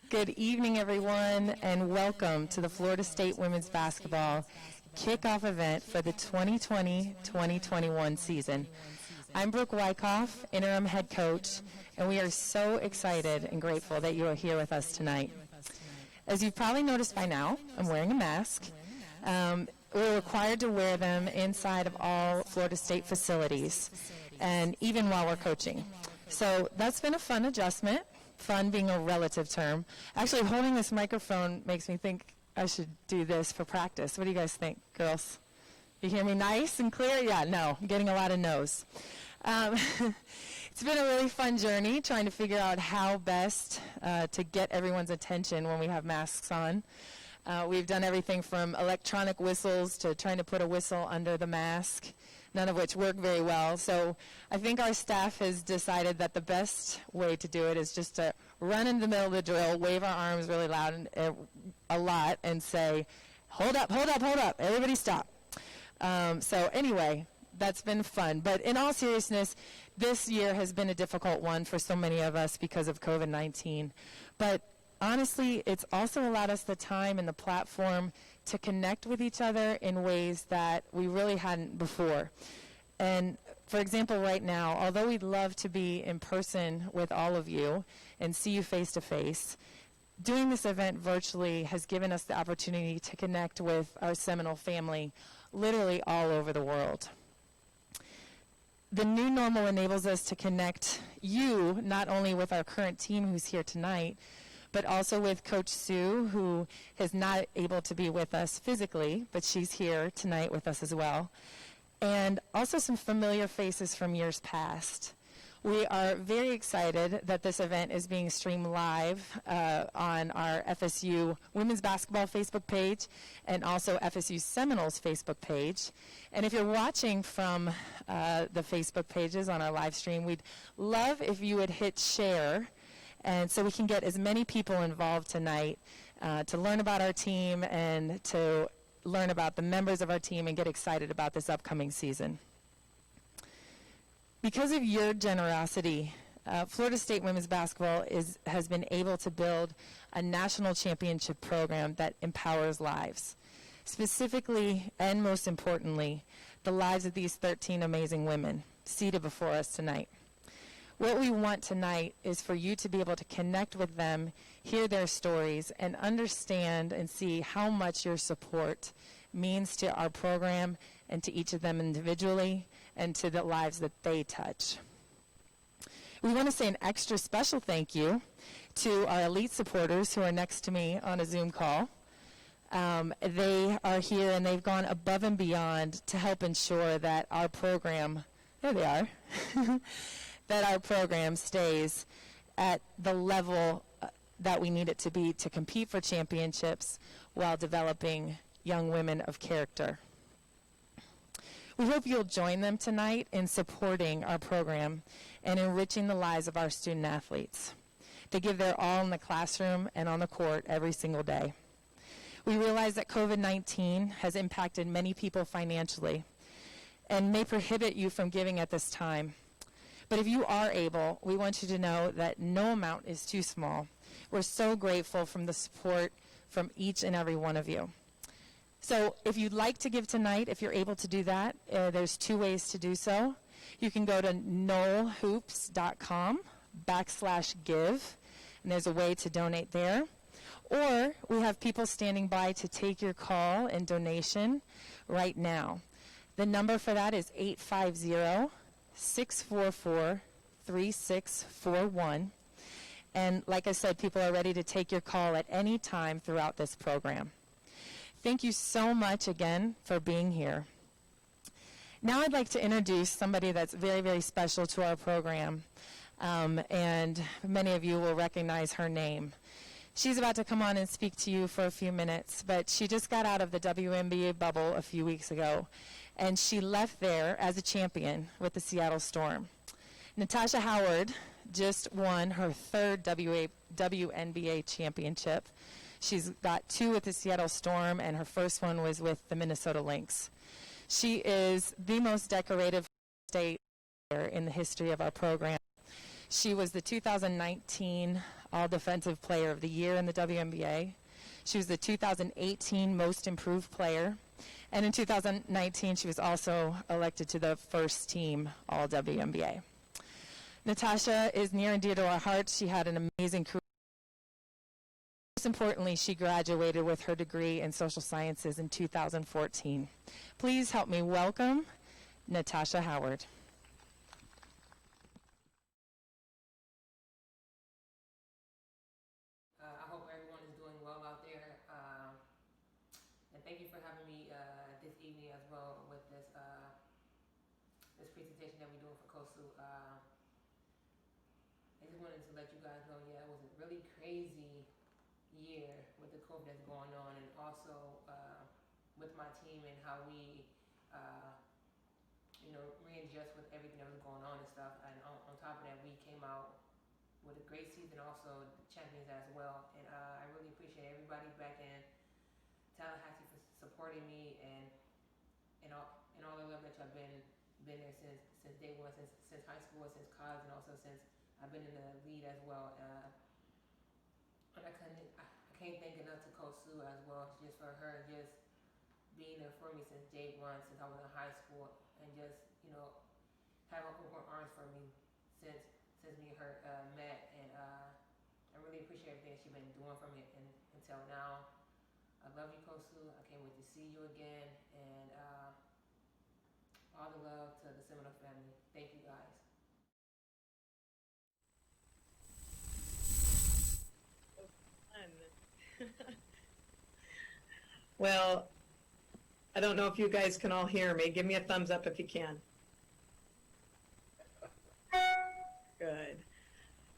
Good evening, everyone, and welcome to the Florida State Women's Basketball Kickoff event for the 2020-2021 season. I'm Brooke Wyckoff, interim head coach, and we are so excited and grateful that you are here with us tonight. As you've probably noticed by now, I'm wearing a mask. We're required to wear them inside of all Florida State facilities, and even while we're coaching. So that's been a fun adjustment. Fun being a relative term. Actually, holding this microphone makes me think I should do this for practice. What do you guys think, girls? You hear me nice and clear? Yeah, no, I'm getting a lot of no's. It's been a really fun journey trying to figure out how best to get everyone's attention when we have masks on. We've done everything from electronic whistles to trying to put a whistle under the mask, none of which work very well. So I think our staff has decided that the best way to do it is just to run in the middle of the drill, wave our arms really loud and a lot, and say, hold up, hold up, hold up, everybody stop. So anyway, that's been fun. But in all seriousness, this year has been a difficult one for so many of us because of COVID-19. But honestly, it's also allowed us the time and the platform to connect with each other in ways that we really hadn't before. And for example, right now, although we'd love to be in person with all of you and see you face to face, doing this event virtually has given us the opportunity to connect with our Seminole family literally all over the world. The new normal enables us to connect you not only with our current team who's here tonight, but also with Coach Sue, who is not able to be with us physically, but she's here tonight with us as well. And also some familiar faces from years past. We are very excited that this event is being streamed live on our FSU Women's Basketball Facebook page and also FSU Seminoles Facebook page. And if you're watching from the Facebook pages on our live stream, we'd love if you would hit share, and so we can get as many people involved tonight to learn about our team and to learn about the members of our team and get excited about this upcoming season. Because of your generosity, Florida State Women's Basketball has been able to build a national championship program that empowers lives. Specifically, and most importantly, the lives of these 13 amazing women seated before us tonight. What we want tonight is for you to be able to connect with them, hear their stories, and understand and see how much your support means to our program and to each of them individually and to the lives that they touch. We want to say an extra special thank you to our elite supporters who are next to me on a Zoom call. They are here and they've gone above and beyond to help ensure that our program, there they are, that our program stays at the level that we need it to be to compete for championships while developing young women of character. We hope you'll join them tonight in supporting our program and enriching the lives of our student athletes. They give their all in the classroom and on the court every single day. We realize that COVID-19 has impacted many people financially and may prohibit you from giving at this time. But if you are able, we want you to know that no amount is too small. We're so grateful for the support from each and every one of you. So if you'd like to give tonight, if you're able to do that, there's two ways to do so. You can go to knowlhoops.com/give, and there's a way to donate there. Or we have people standing by to take your call and donation right now. The number for that is 850-644-3641. And like I said, people are ready to take your call at any time throughout this program. Thank you so much again for being here. Now I'd like to introduce somebody that's very, very special to our program, and many of you will recognize her name. She's about to come on and speak to you for a few minutes, but she just got out of the WNBA bubble a few weeks ago, and she left there as a champion with the Seattle Storm. Natasha Howard just won her third WNBA championship. She's got 2 with the Seattle Storm, and her first one was with the Minnesota Lynx. She is the most decorated state player in the history of our program. She was the 2019 All Defensive Player of the Year in the WNBA. She was the 2018 Most Improved Player. And in 2019, she was also elected to the first team All WNBA. Natasha is near and dear to our hearts. She had an amazing career. Most importantly, she graduated with her degree in social sciences in 2014. Please help me welcome Natasha Howard. I hope everyone is doing well out there. And thank you for having me this evening as well with this this presentation that we're doing for KOSU. I just wanted to let you guys know, yeah, it was a really crazy year with the COVID that's going on, and also with my team and how we, readjust with everything that was going on and stuff. And on top of that, we came out with a great season, also champions as well. And I really appreciate everybody back in Tallahassee for supporting me and all the love that y'all been there since day one, since high school, since college, and also since I've been in the lead as well. And I can't thank enough to KOSU as well, just for her just being there for me since day one, since I was in high school, and just having open arms for me since me and her met. And I really appreciate everything she's been doing for me until now. I love you, KOSU. I can't wait to see you again, and all the love to the Seminole family. Thank you, guys. Well, I don't know if you guys can all hear me. Give me a thumbs up if you can. Good.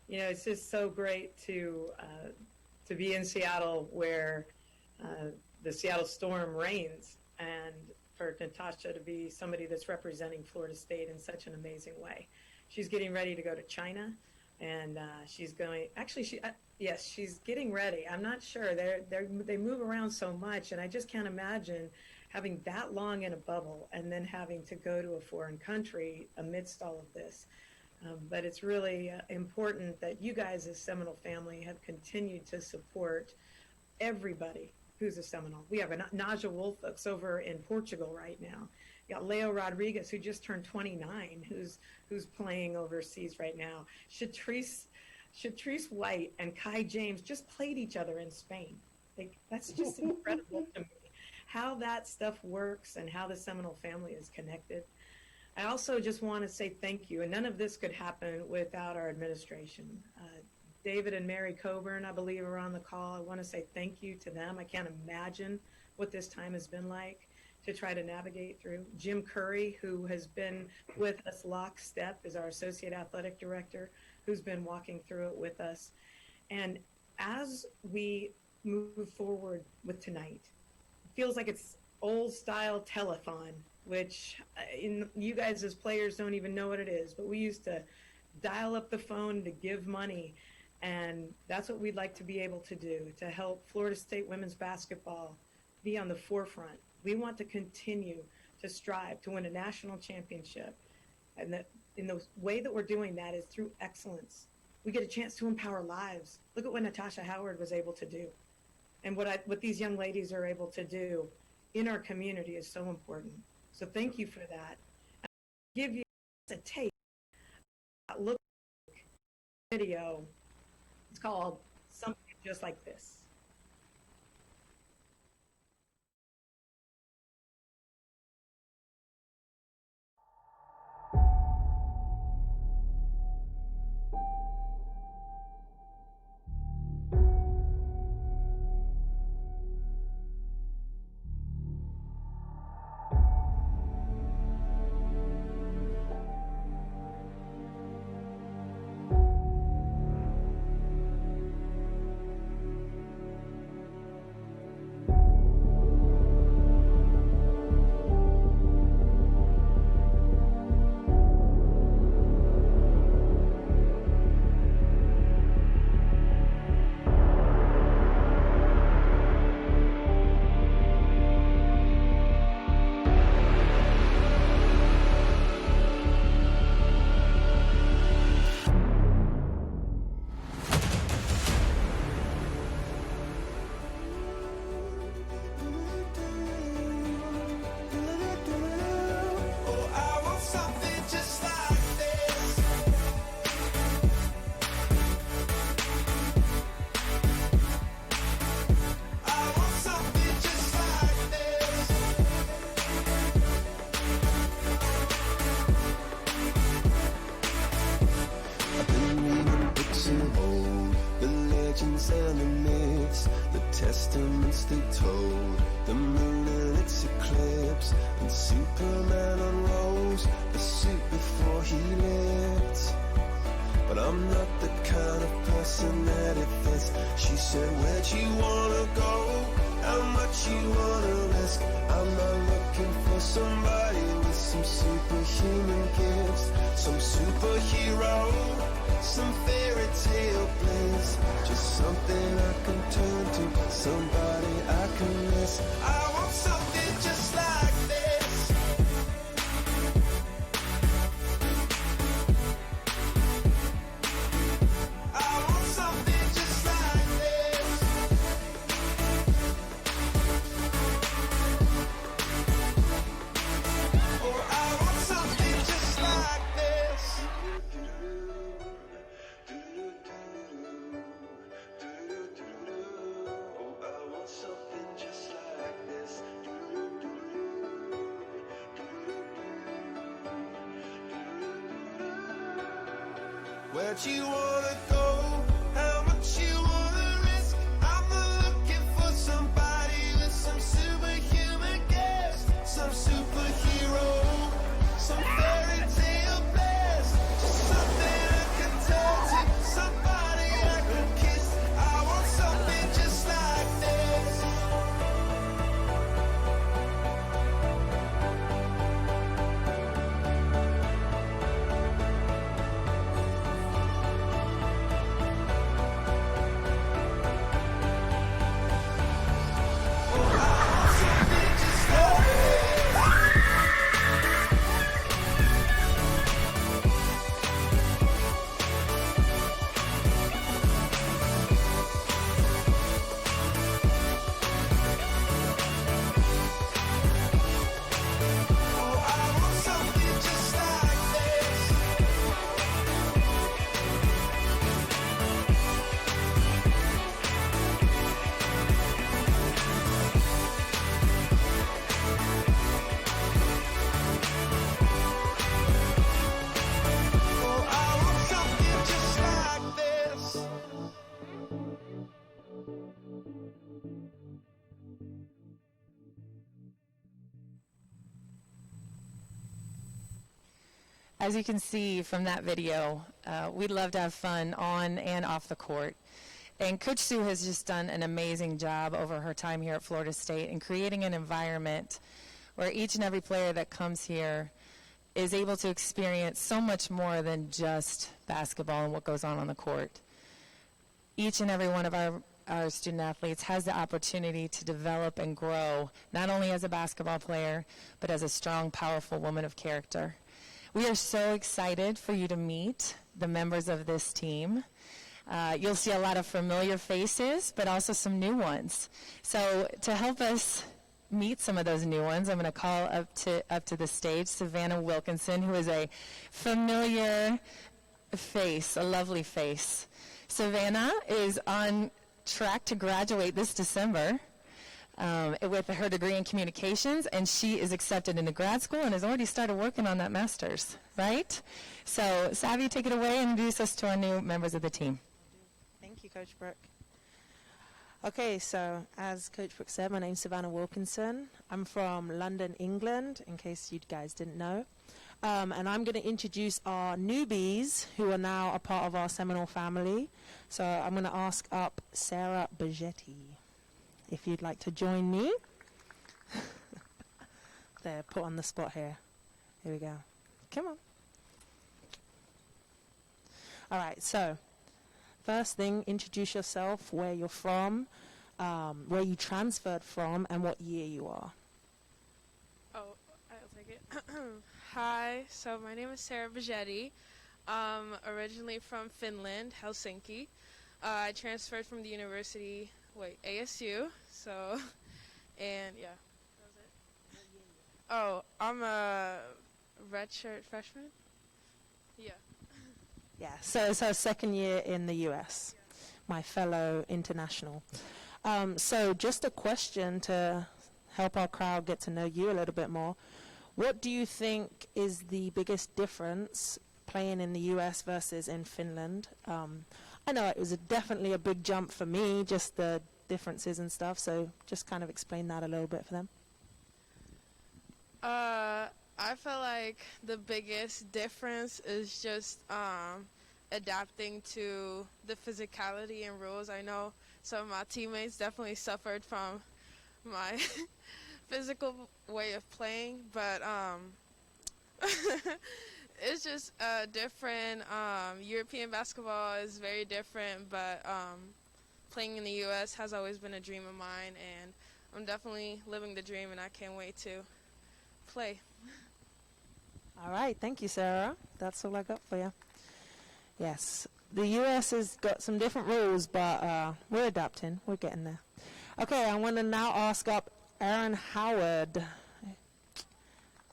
It's just so great to be in Seattle, where the Seattle Storm reigns, and for Natasha to be somebody that's representing Florida State in such an amazing way. She's getting ready to go to China, and she's going. Actually, yes, she's getting ready. I'm not sure. They move around so much, and I just can't imagine having that long in a bubble and then having to go to a foreign country amidst all of this. But it's really important that you guys as Seminole family have continued to support everybody who's a Seminole. We have a Naja Wolfux over in Portugal right now. You got Leo Rodriguez, who just turned 29, who's playing overseas right now. Shatrice White and Kai James just played each other in Spain. That's just incredible to me, how that stuff works and how the Seminole family is connected. I also just want to say thank you, and none of this could happen without our administration. David and Mary Coburn, I believe, are on the call. I want to say thank you to them. I can't imagine what this time has been like to try to navigate through. Jim Curry, who has been with us lockstep, is our Associate Athletic Director, who's been walking through it with us. And as we move forward with tonight, it feels like it's old-style telethon, which you guys as players don't even know what it is, but we used to dial up the phone to give money, and that's what we'd like to be able to do to help Florida State women's basketball be on the forefront. We want to continue to strive to win a national championship, and that in the way that we're doing that is through excellence. We get a chance to empower lives. Look at what Natasha Howard was able to do, and what these young ladies are able to do in our community is so important. So thank you for that. I'll give you a tape. Look video. It's called Something Just Like This. testaments they told, the moon and its eclipse, and Superman unrolls the suit before he lived. But I'm not the kind of person that it fits. She said, where'd you wanna go? How much you wanna risk? I'm not looking for somebody with some superhuman gifts, some superhero, some fairy tale bliss, just something I can turn to, somebody I can miss. I want something just like this. I want something just like this. Oh, I want something just like this. Oh, I want something just like this. Where'd you wanna go? How much you wanna risk? I'm not looking for somebody with some superhuman gifts, some superhero, some fairy tale bliss, just something I can turn to, somebody I can kiss. I want something just like this. As you can see from that video, we'd love to have fun on and off the court. And Coach Sue has just done an amazing job over her time here at Florida State in creating an environment where each and every player that comes here is able to experience so much more than just basketball and what goes on the court. Each and every one of our student athletes has the opportunity to develop and grow, not only as a basketball player, but as a strong, powerful woman of character. We are so excited for you to meet the members of this team. You'll see a lot of familiar faces, but also some new ones. So to help us meet some of those new ones, I'm going to call up to the stage Savannah Wilkinson, who is a familiar face, a lovely face. Savannah is on track to graduate this December with her degree in communications, and she is accepted into grad school and has already started working on that master's, right? So, Savvy, take it away and introduce us to our new members of the team. Thank you, Coach Brooke. Okay, so as Coach Brooke said, my name's Savannah Wilkinson. I'm from London, England, in case you guys didn't know. And I'm going to introduce our newbies who are now a part of our Seminole family. So I'm going to ask up Sarah Bajetti, if you'd like to join me. They're put on the spot here. Here we go. Come on. All right, so first thing, introduce yourself, where you're from, where you transferred from, and what year you are. Oh, I'll take it. Hi, so my name is Sarah Bajetti. Originally from Finland, Helsinki. I transferred from the university, ASU, so, and yeah, that was it. Oh, I'm a redshirt freshman? Yeah. Yeah, so it's our second year in the U.S., my fellow international. So just a question to help our crowd get to know you a little bit more. What do you think is the biggest difference playing in the U.S. versus in Finland? I know it was definitely a big jump for me, just the differences and stuff. So just kind of explain that a little bit for them. I feel like the biggest difference is just adapting to the physicality and rules. I know some of my teammates definitely suffered from my physical way of playing, but it's just different. European basketball is very different, but playing in the U.S. has always been a dream of mine, and I'm definitely living the dream, and I can't wait to play. All right, thank you, Sarah. That's all I got for you. Yes, the U.S. has got some different rules, but we're adapting. We're getting there. Okay, I want to now ask up Aaron Howard.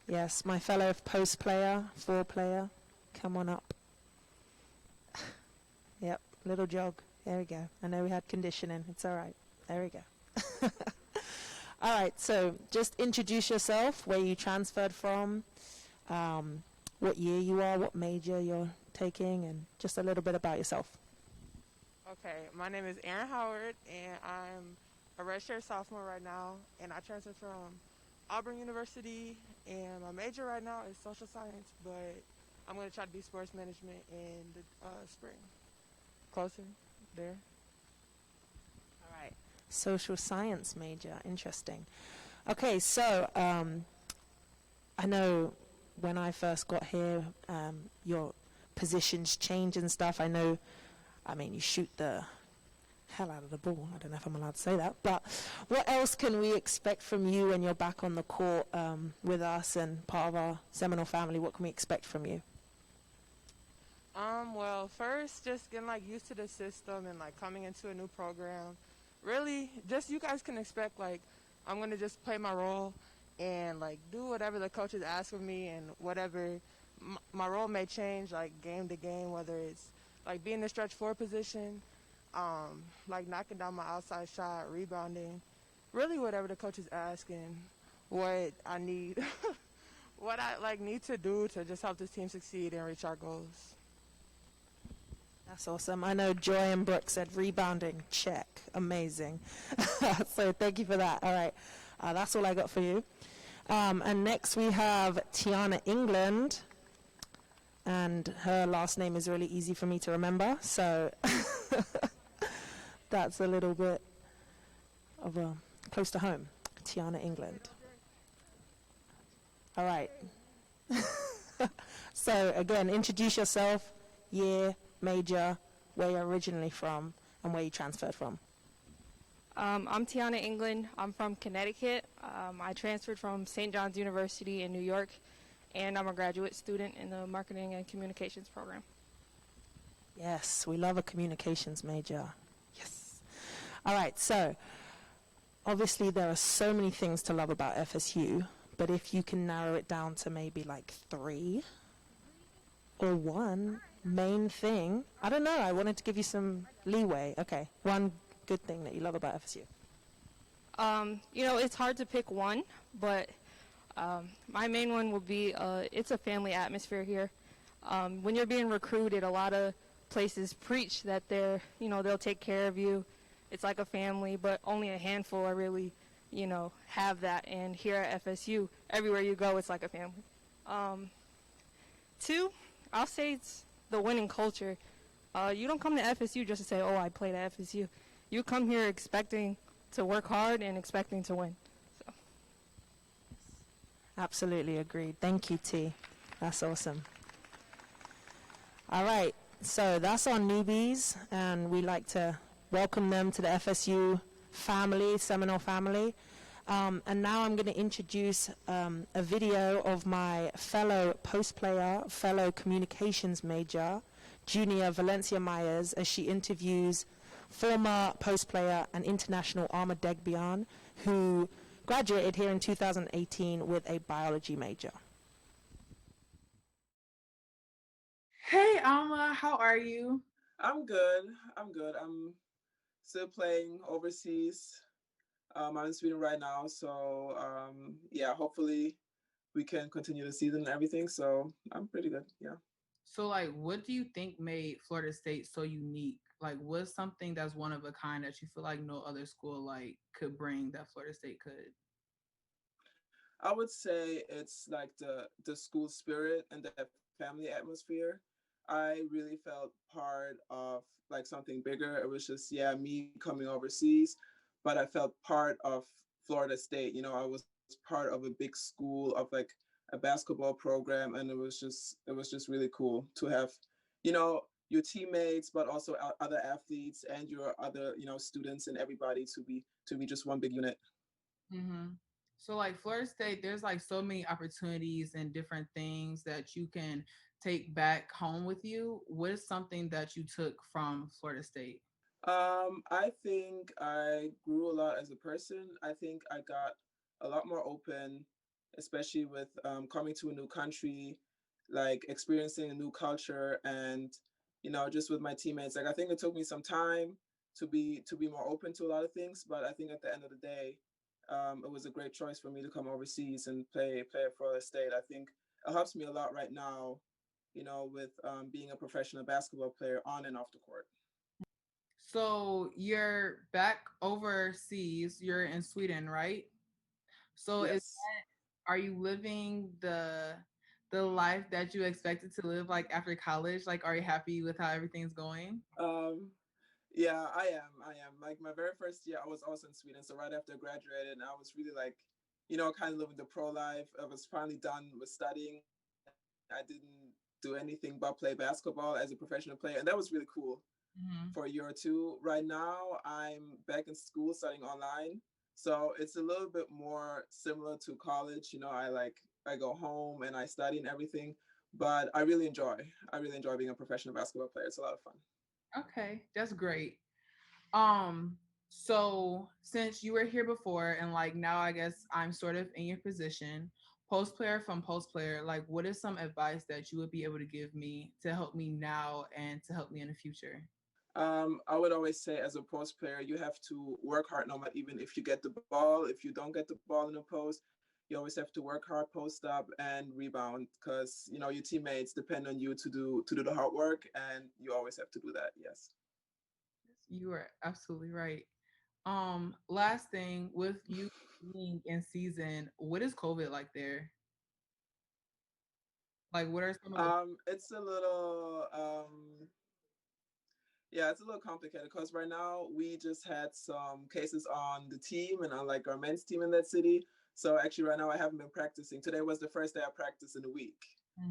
Yes, my fellow post player, 4 player. Come on up. Yep, little jog. There we go. I know we had conditioning. It's all right. There we go. All right, so just introduce yourself, where you transferred from, what year you are, what major you're taking, and just a little bit about yourself. Okay, my name is Aaron Howard, and I'm a redshirt sophomore right now, and I transferred from Auburn University, and my major right now is social science, but I'm going to try to do sports management in the spring. Closer, there. All right, social science major, interesting. Okay, so I know when I first got here, your positions change and stuff. I know, I mean, you shoot the hell out of the ball. I don't know if I'm allowed to say that, but what else can we expect from you when you're back on the court with us and part of our Seminole family? What can we expect from you? Well, first, just getting like used to the system and like coming into a new program. Really, just you guys can expect like I'm gonna just play my role and like do whatever the coaches ask of me, and whatever my role may change like game to game, whether it's like being in the stretch 4 position, like knocking down my outside shot, rebounding, really whatever the coaches ask and what I need, what I like need to do to just help this team succeed and reach our goals. That's awesome. I know Joy and Brooke said rebounding, check, amazing. So thank you for that. All right, that's all I got for you. And next we have Tiana England, and her last name is really easy for me to remember, so that's a little bit of a close to home. Tiana England. All right. So again, introduce yourself, year, major, where you're originally from, and where you transferred from. I'm Tiana England. I'm from Connecticut. I transferred from St. John's University in New York, and I'm a graduate student in the Marketing and Communications program. Yes, we love a communications major. Yes. All right, so obviously there are so many things to love about FSU, but if you can narrow it down to maybe like 3 or 1 main thing, I don't know, I wanted to give you some leeway. Okay, 1 good thing that you love about FSU. It's hard to pick one, but my main one will be it's a family atmosphere here. When you're being recruited, a lot of places preach that they'll take care of you. It's like a family, but only a handful are really, have that. And here at FSU, everywhere you go, it's like a family. 2, I'll say it's the winning culture. You don't come to FSU just to say, oh, I played at FSU. You come here expecting to work hard and expecting to win. So. Absolutely agreed. Thank you, T. That's awesome. All right, so that's our newbies, and we like to welcome them to the FSU family, Seminole family. And now I'm going to introduce a video of my fellow post player, fellow communications major, Junior Valencia Myers, as she interviews former post player and international Arma Degbian, who graduated here in 2018 with a biology major. Hey, Alma, how are you? I'm good. I'm still playing overseas. I'm in Sweden right now, so hopefully we can continue the season and everything. So I'm pretty good. Yeah. So, what do you think made Florida State so unique Like, what's something that's one of a kind that you feel like no other school like could bring that Florida State could? I would say it's like the school spirit and the family atmosphere. I really felt part of like something bigger. It was just, yeah, me coming overseas, but I felt part of Florida State. You know, I was part of a big school of like a basketball program, and it was just really cool to have, you know, your teammates, but also other athletes and your other, you know, students and everybody to be just one big unit. Mm-hmm. So like Florida State, there's like so many opportunities and different things that you can take back home with you. What is something that you took from Florida State? I think I grew a lot as a person. I think I got a lot more open, especially with coming to a new country, like experiencing a new culture, and you know, just with my teammates. Like I think it took me some time to be more open to a lot of things, but I think at the end of the day, it was a great choice for me to come overseas and play at Florida State. I think it helps me a lot right now, you know, with being a professional basketball player on and off the court. So you're back overseas, you're in Sweden, right? So Yes. are you living the life that you expected to live like after college? Like, are you happy with how everything's going? Um, yeah, I am. I am. Like my very first year, I was also in Sweden. So right after I graduated, and I was really like, you know, kind of living the pro life. I was finally done with studying. I didn't do anything but play basketball as a professional player, and that was really cool Mhm. for a year or two. Right now, I'm back in school studying online, so it's a little bit more similar to college. You know, I go home and I study and everything, but I really enjoy being a professional basketball player. It's a lot of fun. Okay, that's great. Um, so since you were here before and like now I guess I'm sort of in your position, post player from post player, like what is some advice that you would be able to give me to help me now and to help me in the future? I would always say, as a post player, you have to work hard no matter even if you get the ball. If you don't get the ball in the post, you always have to work hard, post up, and rebound because you know your teammates depend on you to do the hard work, and you always have to do that. Yes. You are absolutely right. Last thing with you being in season, what is COVID like there? Like what are some of the It's a little yeah, it's a little complicated because right now we just had some cases on the team and on like our men's team in that city. So actually, right now I haven't been practicing. Today was the first day I practiced in a week.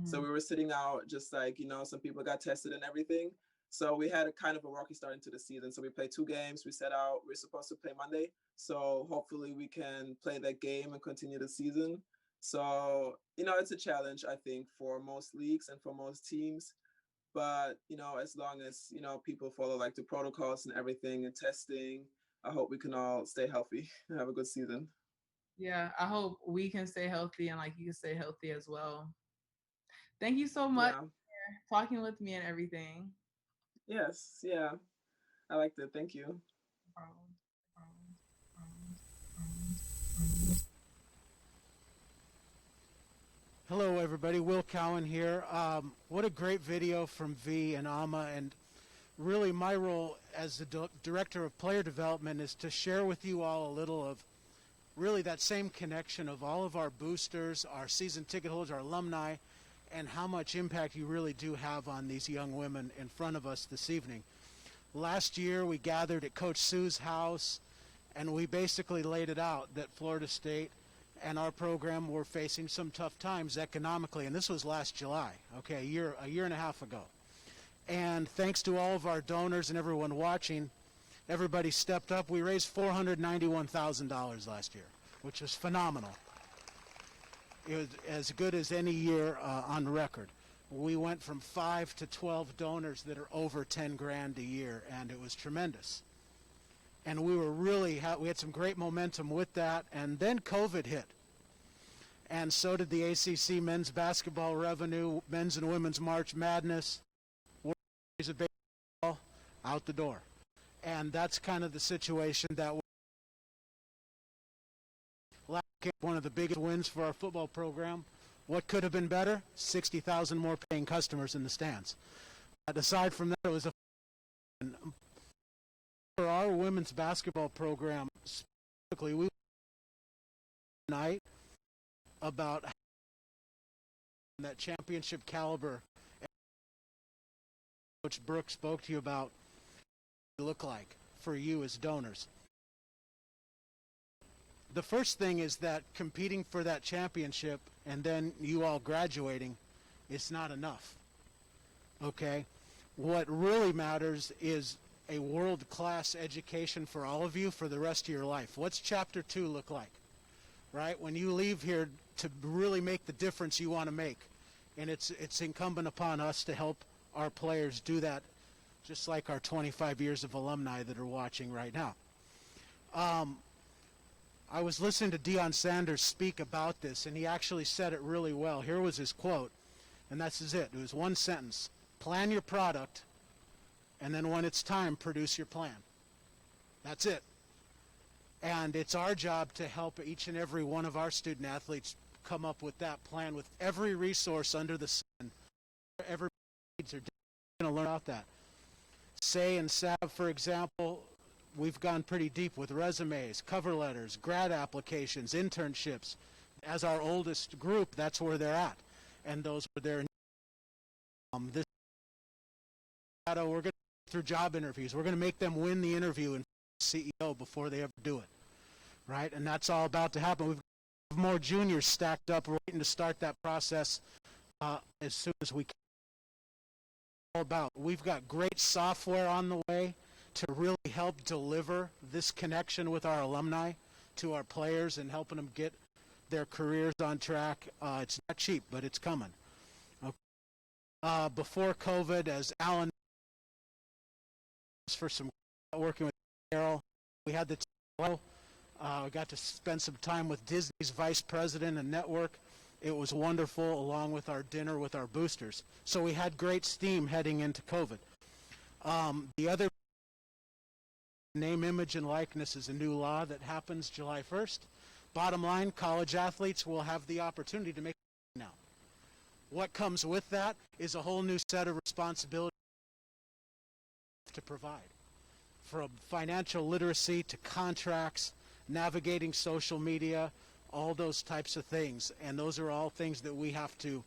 So Mhm. we were sitting out, just like you know, some people got tested and everything. So we had a kind of a rocky start into the season. So we played 2 games. We set out. We're supposed to play Monday. So hopefully we can play that game and continue the season. So you know, it's a challenge I think for most leagues and for most teams, but you know, as long as you know people follow like the protocols and everything and testing, I hope we can all stay healthy and have a good season. Yeah, I hope we can stay healthy and like you can stay healthy as well. Thank you so much Yeah. for talking with me and everything. Yes. Yeah. I liked it. Thank you. Um, Hello, everybody. Will Cowan here. What a great video from V and Ama. And really, my role as the director of player development is to share with you all a little of really that same connection of all of our boosters, our season ticket holders, our alumni, and how much impact you really do have on these young women in front of us this evening. Last year, we gathered at Coach Sue's house, and we basically laid it out that Florida State and our program were facing some tough times economically, and this was last July, okay, a year and a half ago. And thanks to all of our donors and everyone watching, everybody stepped up. We raised $491,000 last year, which was phenomenal. It was as good as any year on record. We went from 5 to 12 donors that are over 10 grand a year, and it was tremendous. And we were we had some great momentum with that, and then COVID hit. And so did the ACC men's basketball revenue, men's and women's March Madness, World Series of baseball, out the door. And that's kind of the situation that one of the biggest wins for our football program. What could have been better? 60,000 more paying customers in the stands. But aside from that, it was a For our women's basketball program specifically, we tonight about that championship caliber Coach Brooke spoke to you about look like for you as donors. The first thing is that competing for that championship and then you all graduating is not enough. Okay? What really matters is a world-class education for all of you for the rest of your life. What's Chapter 2 look like? Right? When you leave here to really make the difference you want to make. And it's incumbent upon us to help our players do that, just like our 25 years of alumni that are watching right now. I was listening to Deion Sanders speak about this, and he actually said it really well. Here was his quote, and that's it. It was one sentence. Plan your product, and then when it's time, produce your plan. That's it. And it's our job to help each and every one of our student athletes come up with that plan with every resource under the sun. Every needs are going to learn about that. Say and Sav, for example, we've gone pretty deep with resumes, cover letters, grad applications, internships. As our oldest group, that's where they're at. And those are their this we're going to go through job interviews. We're going to make them win the interview and CEO before they ever do it. Right? And that's all about to happen. We've got more juniors stacked up waiting to start that process as soon as we can. All about. We've got great software on the way to really help deliver this connection with our alumni to our players and helping them get their careers on track. It's not cheap, but it's coming. Okay. Before COVID, as Alan for some working with Carol, we had the we got to spend some time with Disney's vice president and network. It was wonderful, along with our dinner with our boosters. So we had great steam heading into COVID. The other name, image, and likeness is a new law that happens July 1st. Bottom line, college athletes will have the opportunity to make it now. What comes with that is a whole new set of responsibilities to provide, from financial literacy to contracts, navigating social media, all those types of things. And those are all things that we have to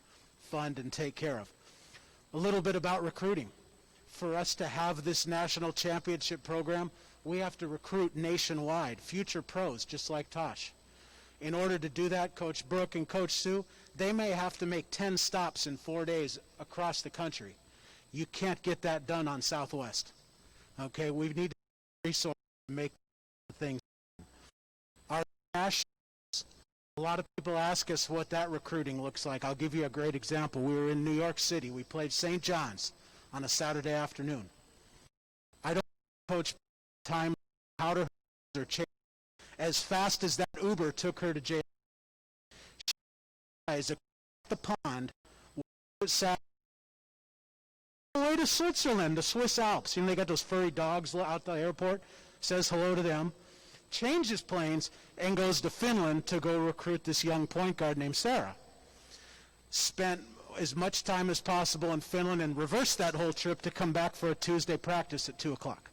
fund and take care of. A little bit about recruiting. For us to have this national championship program, we have to recruit nationwide, future pros, just like Tosh. In order to do that, Coach Brooke and Coach Sue, they may have to make 10 stops in 4 days across the country. You can't get that done on Southwest. Okay, we need resources to make things. Our national, a lot of people ask us what that recruiting looks like. I'll give you a great example. We were in New York City. We played St. John's on a Saturday afternoon. I don't coach time how to or change as fast as that Uber took her to jail. She is across the pond, way to Switzerland, the Swiss Alps. You know, they got those furry dogs out the airport. Says hello to them, changes planes, and goes to Finland to go recruit this young point guard named Sarah. Spent as much time as possible in Finland and reversed that whole trip to come back for a Tuesday practice at 2 o'clock.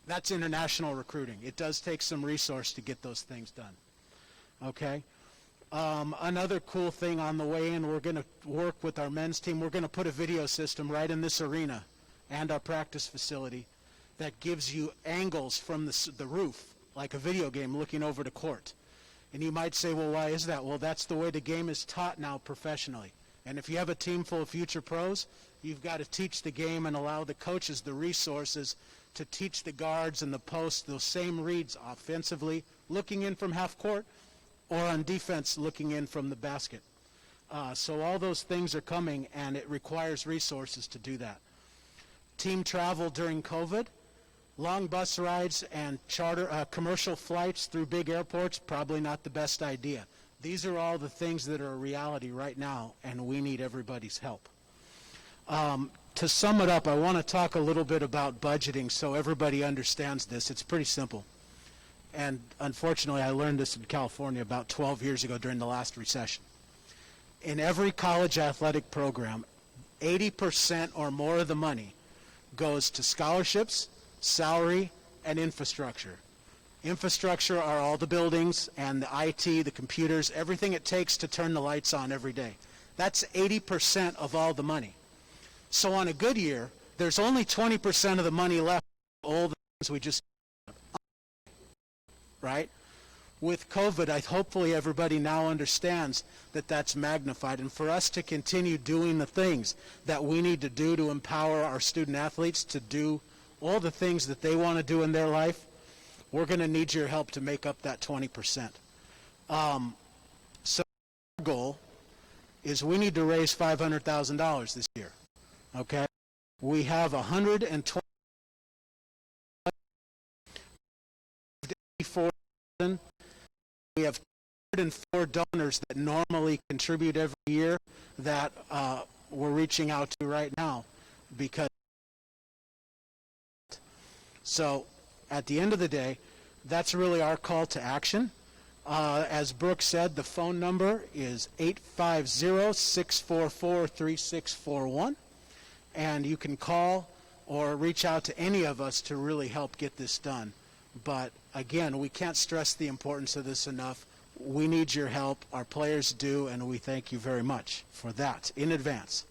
That's international recruiting. It does take some resource to get those things done. Okay? Another cool thing on the way in, we're going to work with our men's team. We're going to put a video system right in this arena and our practice facility that gives you angles from the roof, like a video game looking over the court. And you might say, well, why is that? Well, that's the way the game is taught now professionally. And if you have a team full of future pros, you've got to teach the game and allow the coaches the resources to teach the guards and the posts those same reads offensively, looking in from half court, or on defense, looking in from the basket. So all those things are coming, and it requires resources to do that. Team travel during COVID, long bus rides and charter commercial flights through big airports, probably not the best idea. These are all the things that are a reality right now, and we need everybody's help. To sum it up, I want to talk a little bit about budgeting so everybody understands this. It's pretty simple. And unfortunately, I learned this in California about 12 years ago during the last recession. In every college athletic program, 80% or more of the money goes to scholarships, salary, and infrastructure. Infrastructure are all the buildings and the IT, the computers, everything it takes to turn the lights on every day. That's 80% of all the money. So on a good year, there's only 20% of the money left for all the things we just, right? With COVID, hopefully everybody now understands that that's magnified. And for us to continue doing the things that we need to do to empower our student athletes to do all the things that they want to do in their life, we're going to need your help to make up that 20%. So our goal is we need to raise $500,000 this year, okay? We have 124. We have 204 donors that normally contribute every year that we're reaching out to right now because. So at the end of the day, that's really our call to action. As Brooke said, the phone number is 850-644-3641, and you can call or reach out to any of us to really help get this done. But again, we can't stress the importance of this enough. We need your help, our players do, and we thank you very much for that in advance.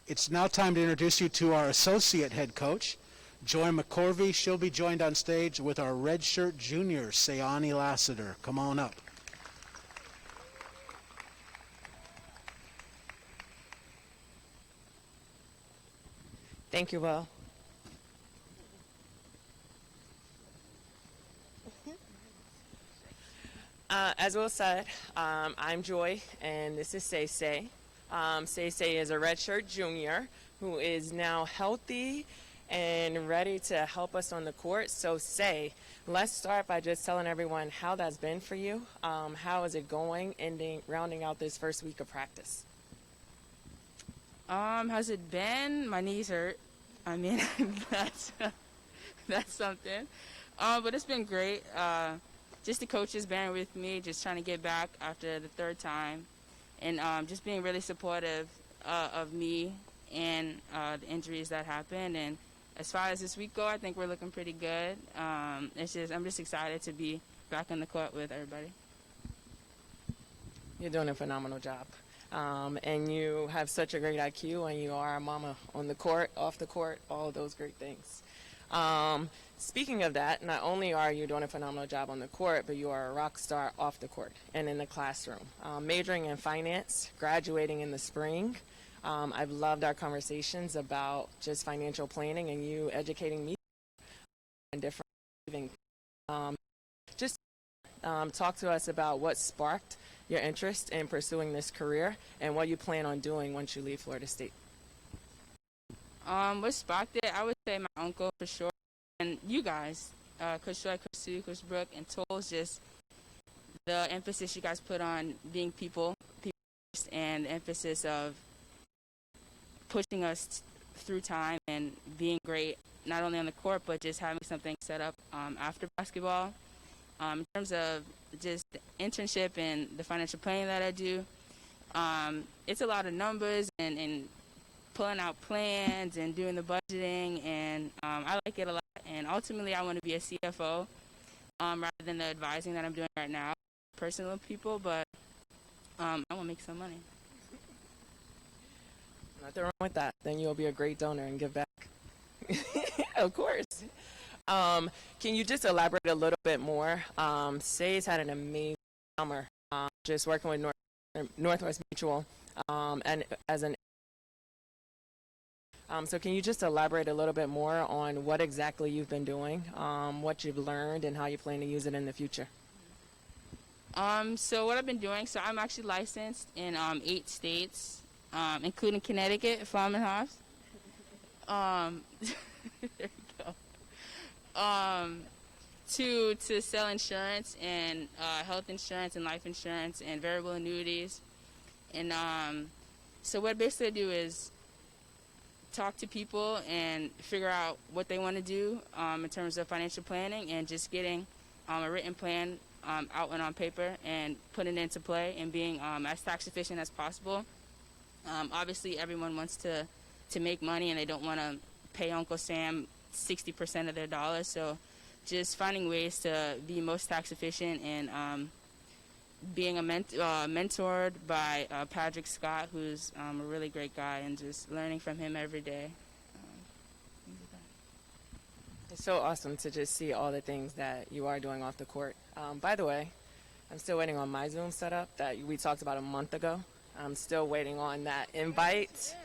It's now time to introduce you to our associate head coach, Joy McCorvey. She'll be joined on stage with our redshirt junior, Sayani Lassiter. Come on up. Thank you, Will. As Will said, I'm Joy, and this is Say. Say is a redshirt junior who is now healthy and ready to help us on the court. So Say, let's start by just telling everyone how that's been for you. How is it going, rounding out this first week of practice? Has it been? My knees hurt. I mean, that's something. But it's been great. Just the coaches bearing with me, just trying to get back after the third time, and just being really supportive of me and the injuries that happened. And as far as this week go, I think we're looking pretty good. I'm just excited to be back on the court with everybody. You're doing a phenomenal job. And you have such a great IQ, and you are a mama on the court, off the court, all of those great things. Speaking of that, not only are you doing a phenomenal job on the court, but you are a rock star off the court and in the classroom. Majoring in finance, graduating in the spring. I've loved our conversations about just financial planning and you educating me on different things. Talk to us about what sparked your interest in pursuing this career and what you plan on doing once you leave Florida State. What sparked it? I would say my uncle for sure, and you guys, Coach Joy, Coach Sue, Coach Brooke, and Toles. Just the emphasis you guys put on being people first, and the emphasis of pushing us through time and being great, not only on the court but just having something set up after basketball. In terms of just the internship and the financial planning that I do, it's a lot of numbers and pulling out plans and doing the budgeting, and I like it a lot. And ultimately, I want to be a CFO rather than the advising that I'm doing right now, personal people, but I want to make some money. Nothing wrong with that. Then you'll be a great donor and give back. Of course. Can you just elaborate a little bit more? Say's had an amazing summer just working with Northwest Mutual and as an so can you just elaborate a little bit more on what exactly you've been doing, what you've learned, and how you plan to use it in the future? So what I've been doing, so I'm actually licensed in 8 states, including Connecticut, Farminghouse. There you go. To sell insurance and health insurance and life insurance and variable annuities. And so what I basically do is talk to people and figure out what they want to do in terms of financial planning, and just getting a written plan out and on paper and putting it into play and being as tax efficient as possible. Obviously, everyone wants to make money and they don't want to pay Uncle Sam 60% of their dollars. So just finding ways to be most tax efficient and being mentored by Patrick Scott, who's a really great guy, and just learning from him every day. It's so awesome to just see all the things that you are doing off the court. By the way, I'm still waiting on my Zoom setup that we talked about a month ago. I'm still waiting on that invite.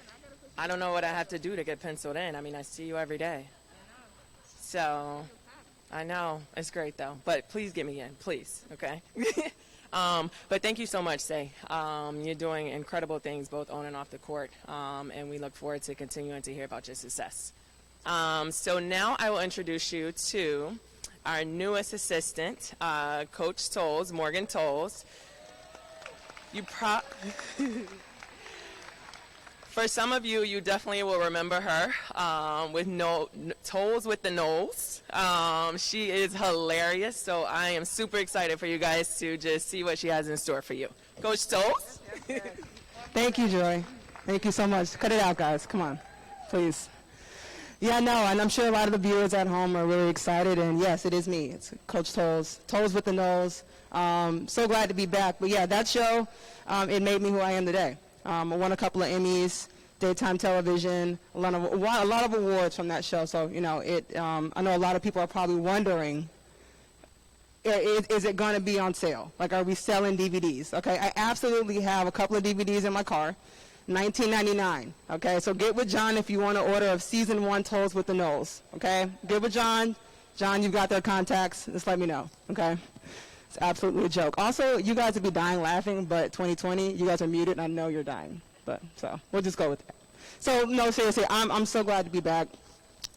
I don't know what I have to do to get penciled in. I mean, I see you every day. So, I know. It's great, though. But please get me in, please, okay? But thank you so much, Say. You're doing incredible things both on and off the court, and we look forward to continuing to hear about your success. So now I will introduce you to our newest assistant, Coach Tolles, Morgan Tolles. For some of you, you definitely will remember her with Tolles with the Knowles. She is hilarious, so I am super excited for you guys to just see what she has in store for you. Coach Tolles? Thank you, Joy. Thank you so much. Cut it out, guys. Come on, please. Yeah, no, and I'm sure a lot of the viewers at home are really excited, and yes, it is me. It's Coach Tolles, Tolles with the Knowles. So glad to be back. But yeah, that show, it made me who I am today. I won a couple of Emmys, daytime television, a lot of awards from that show. So, you know, I know a lot of people are probably wondering, is it going to be on sale? Like, are we selling DVDs? Okay, I absolutely have a couple of DVDs in my car. $19.99. Okay, so get with John if you want to order of season 1 Tolles with the Knowles. Okay, get with John. John, you've got their contacts. Just let me know. Okay, it's absolutely a joke. Also, you guys would be dying laughing, but 2020, you guys are muted, and I know you're dying. But so we'll just go with that. So no, seriously, I'm so glad to be back.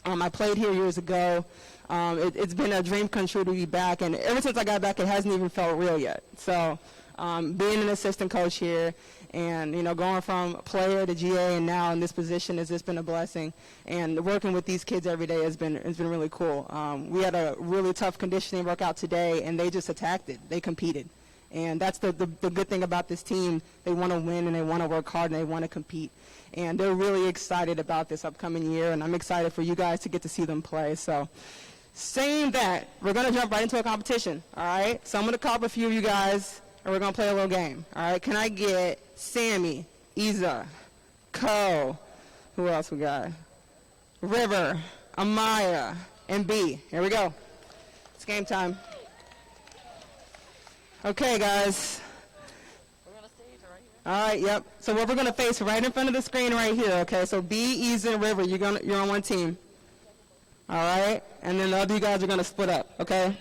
I played here years ago. It's been a dream come true to be back, and ever since I got back, it hasn't even felt real yet. So being an assistant coach here, and, you know, going from player to GA and now in this position has just been a blessing. And working with these kids every day has been really cool. We had a really tough conditioning workout today, and they just attacked it. They competed. And that's the good thing about this team. They want to win, and they want to work hard, and they want to compete. And they're really excited about this upcoming year, and I'm excited for you guys to get to see them play. So saying that, we're going to jump right into a competition, all right? So I'm going to call up a few of you guys, and we're going to play a little game, all right? Can I get Sammy, Isa, Co, who else we got? River, Amaya, and B. Here we go. It's game time. Okay, guys. All right, yep. So what we're going to face right in front of the screen right here, okay? So B, Isa, and River, you're on one team. All right? And then the other you guys are going to split up, okay?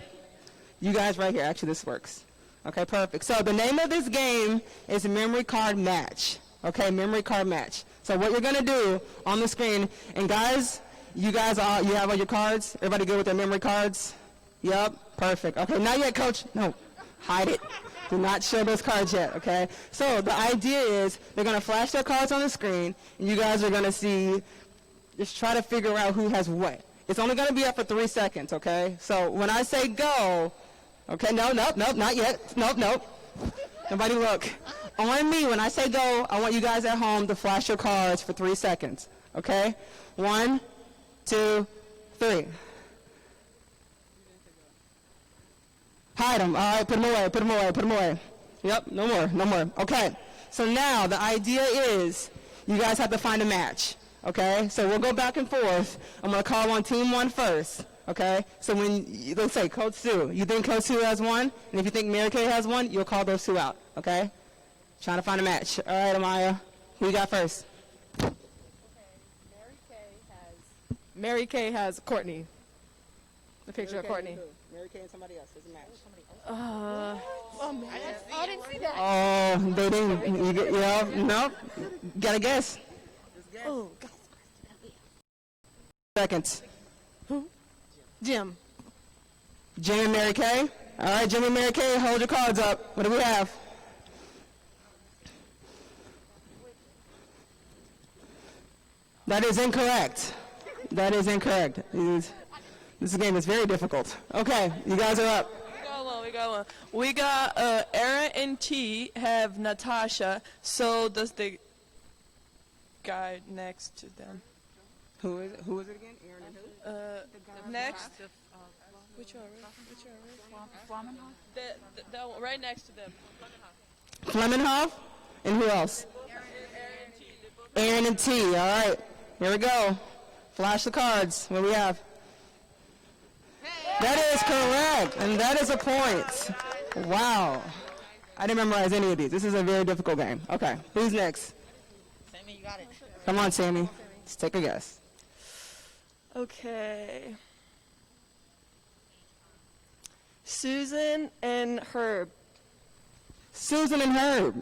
You guys right here. Actually, this works. Okay, perfect. So the name of this game is Memory Card Match. Okay, Memory Card Match. So what you're going to do on the screen, and guys, you have all your cards? Everybody good with their memory cards? Yep, perfect. Okay, not yet, Coach. No, hide it. Do not show those cards yet, okay? So the idea is they're going to flash their cards on the screen, and you guys are going to see, just try to figure out who has what. It's only going to be up for 3 seconds, okay? So when I say go, okay, no, not yet. Nope. Nobody look. On me, when I say go, I want you guys at home to flash your cards for 3 seconds, okay? 1, 2, 3. Hide them. All right, put them away. Yep, no more. Okay, so now the idea is you guys have to find a match, okay? So we'll go back and forth. I'm going to call on team 1 first. Okay, so let's say Coach Sue, you think Coach Sue has one, and if you think Mary Kay has one, you'll call those 2 out, okay? Trying to find a match. All right, Amaya, who you got first? Okay, Mary Kay has Courtney. The picture of Courtney. Mary Kay and somebody else. There's a match. I didn't see that. Oh, they didn't. Nope. Gotta guess. Oh, Seconds. who? Jim. Jim and Mary Kay. All right, Jim and Mary Kay, hold your cards up. What do we have? That is incorrect. This game is very difficult. Okay, you guys are up. We got one. We got Aaron and T have Natasha. So does the guy next to them. Who is it? Who is it again? Aaron and who? Next. Which one? The one right next to them. Flemenhoff. And who else? Aaron and T. All right. Here we go. Flash the cards. What do we have? That is correct. And that is a point. Wow. I didn't memorize any of these. This is a very difficult game. Okay. Who's next? Sammy, you got it. Come on, Sammy. Let's take a guess. Okay. Susan and Herb. Susan and Herb.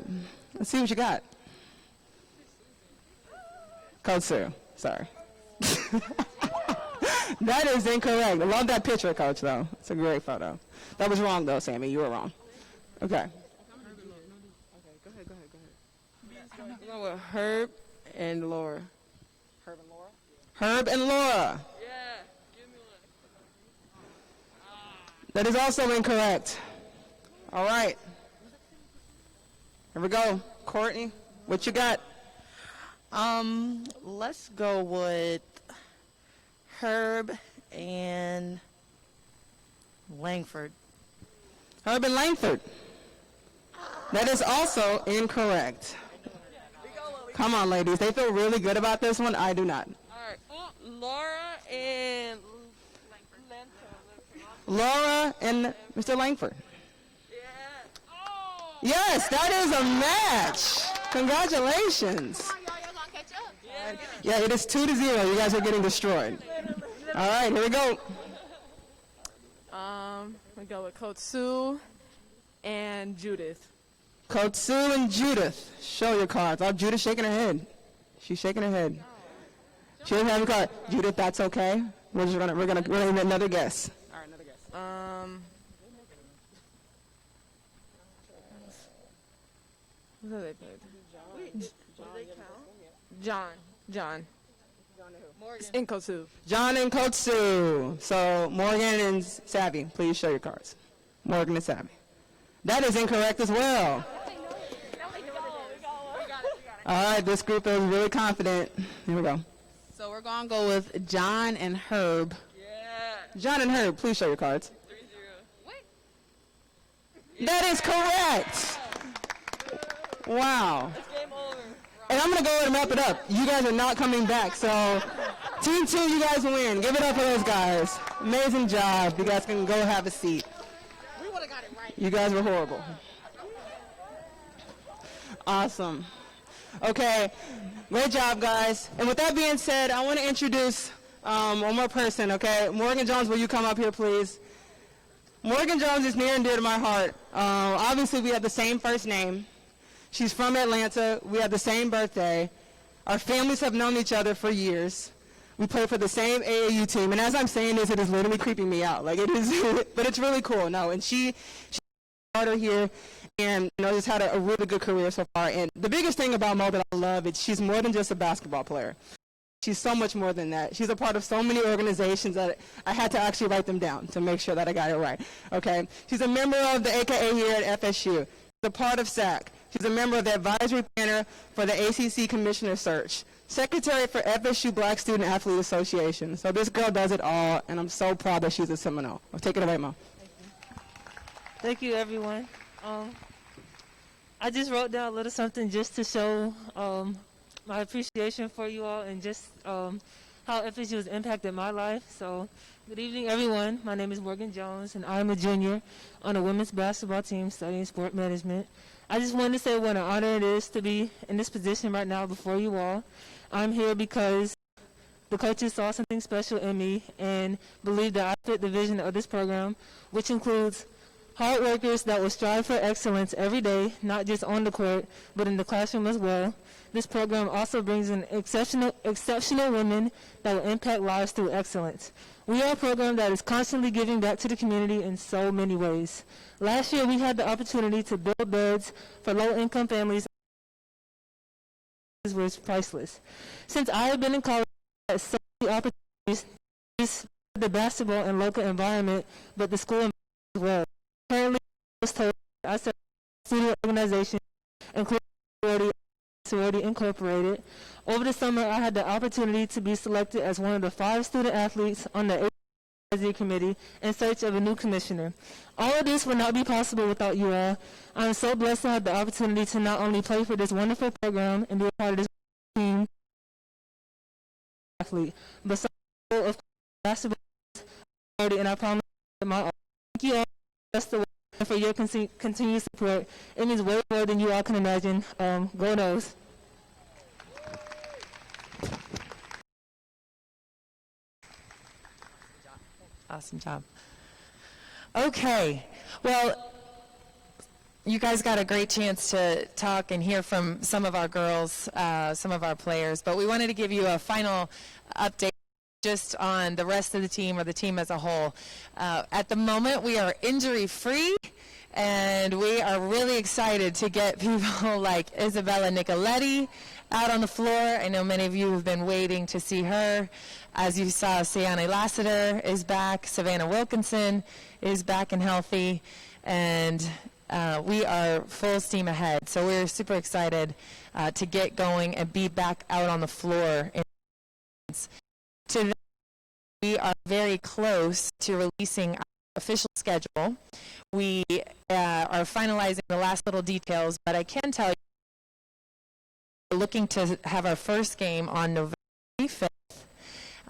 Let's see what you got. Code Sue. Sorry. That is incorrect. I love that picture, Coach, though. It's a great photo. That was wrong, though, Sammy. You were wrong. Okay. We're going with Herb and Laura. Herb and Laura? Herb and Laura. Yeah. That is also incorrect. All right. Here we go. Courtney, what you got? Let's go with Herb and Langford. Herb and Langford. That is also incorrect. Come on, ladies. They feel really good about this one. I do not. All right. Laura and Laura and Mr. Langford. Yes, that is a match. Congratulations. Yeah, it is 2-0. You guys are getting destroyed. All right, here we go. We go with Coach Sue and Judith. Coach Sue and Judith. Show your cards. Oh, Judith shaking her head. She's shaking her head. She doesn't have a card. Judith, that's okay. We're gonna another guess. All right, another guess. What do they put? John. And Coach Sue. John and Coach Sue. So Morgan and Savvy, please show your cards. Morgan and Savvy. That is incorrect as well. All right, this group is really confident. Here we go. So we're going to go with John and Herb. John and Herb, please show your cards. That is correct. Wow. And I'm going to go ahead and wrap it up. You guys are not coming back. So, Team 2, you guys win. Give it up for those guys. Amazing job. You guys can go have a seat. We would have got it right. You guys were horrible. Awesome. Okay. Great job, guys. And with that being said, I want to introduce one more person, okay? Morgan Jones, will you come up here, please? Morgan Jones is near and dear to my heart. Obviously, we have the same first name. She's from Atlanta. We have the same birthday. Our families have known each other for years. We play for the same AAU team. And as I'm saying this, it is literally creeping me out. Like, it is, but it's really cool. No, and she started here and, just had a really good career so far. And the biggest thing about Mo that I love is she's more than just a basketball player. She's so much more than that. She's a part of so many organizations that I had to actually write them down to make sure that I got it right. Okay? She's a member of the AKA here at FSU. She's a part of SAC. She's a member of the advisory panel for the ACC Commissioner Search. Secretary for FSU Black Student Athlete Association. So this girl does it all, and I'm so proud that she's a Seminole. Well, take it away, Mo. Thank you, everyone. I just wrote down a little something just to show my appreciation for you all and just how FSU has impacted my life. So, good evening, everyone. My name is Morgan Jones, and I'm a junior on a women's basketball team studying sport management. I just wanted to say what an honor it is to be in this position right now before you all. I'm here because the coaches saw something special in me and believed that I fit the vision of this program, which includes hard workers that will strive for excellence every day, not just on the court, but in the classroom as well. This program also brings in exceptional women that will impact lives through excellence. We are a program that is constantly giving back to the community in so many ways. Last year, we had the opportunity to build beds for low-income families. It was priceless. Since I have been in college, I had so many opportunities, not just the basketball and local environment, but the school environment as well. Currently, I said student organization, including Sorority Incorporated. Over the summer, I had the opportunity to be selected as one of the 5 student athletes on the AZ committee in search of a new commissioner. All of this would not be possible without you all. I am so blessed to have the opportunity to not only play for this wonderful program and be a part of this team athlete, but of basketball, and I promise my all. Thank you all for your continued support. It means way more than you all can imagine. Go Noes. Awesome job. Okay, well, you guys got a great chance to talk and hear from some of our girls, some of our players, but we wanted to give you a final update just on the rest of the team or the team as a whole. At the moment, we are injury-free, and we are really excited to get people like Isabella Nicoletti out on the floor. I know many of you have been waiting to see her. As you saw, Siane Lassiter is back. Savannah Wilkinson is back and healthy. And we are full steam ahead. So we're super excited to get going and be back out on the floor. To that, we are very close to releasing our official schedule. We are finalizing the last little details, but I can tell you we're looking to have our first game on November 5th.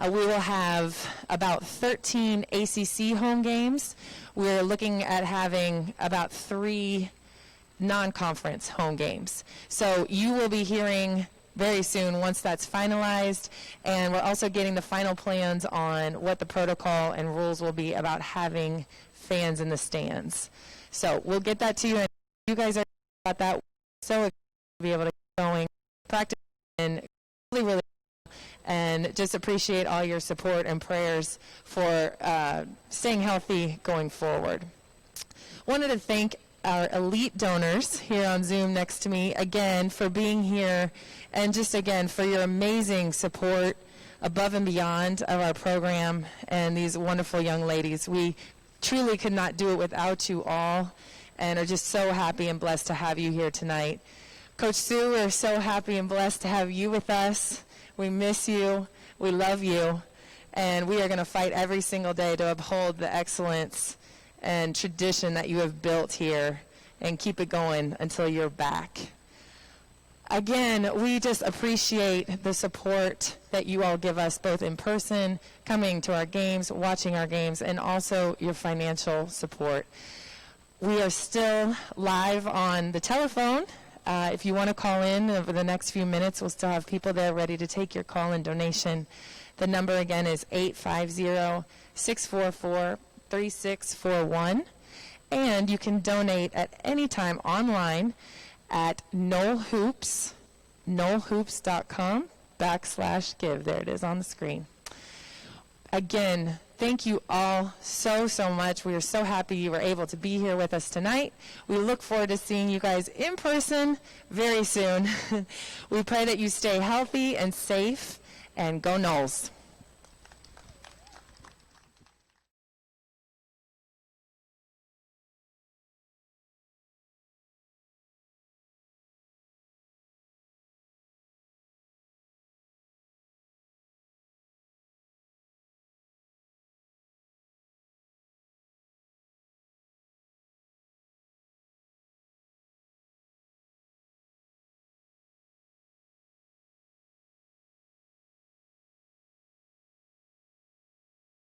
We will have about 13 ACC home games. We're looking at having about 3 non-conference home games. So you will be hearing very soon once that's finalized, and we're also getting the final plans on what the protocol and rules will be about having fans in the stands. So we'll get that to you, and you guys are about that. So excited to be able to get going, practice, and really and just appreciate all your support and prayers for staying healthy going forward. Wanted to thank our elite donors here on Zoom next to me again for being here, and just again for your amazing support above and beyond of our program and these wonderful young ladies. We truly could not do it without you all, and are just so happy and blessed to have you here tonight. Coach Sue, we're so happy and blessed to have you with us. We miss you, we love you, and we are going to fight every single day to uphold the excellence and tradition that you have built here and keep it going until you're back. Again, we just appreciate the support that you all give us, both in person, coming to our games, watching our games, and also your financial support. We are still live on the telephone. If you want to call in over the next few minutes, we'll still have people there ready to take your call and donation. The number again is 850-644-3641. And you can donate at any time online at noelhoops.com/give. There it is on the screen. Again, thank you all so much. We are so happy you were able to be here with us tonight. We look forward to seeing you guys in person very soon. We pray that you stay healthy and safe, and go Noles.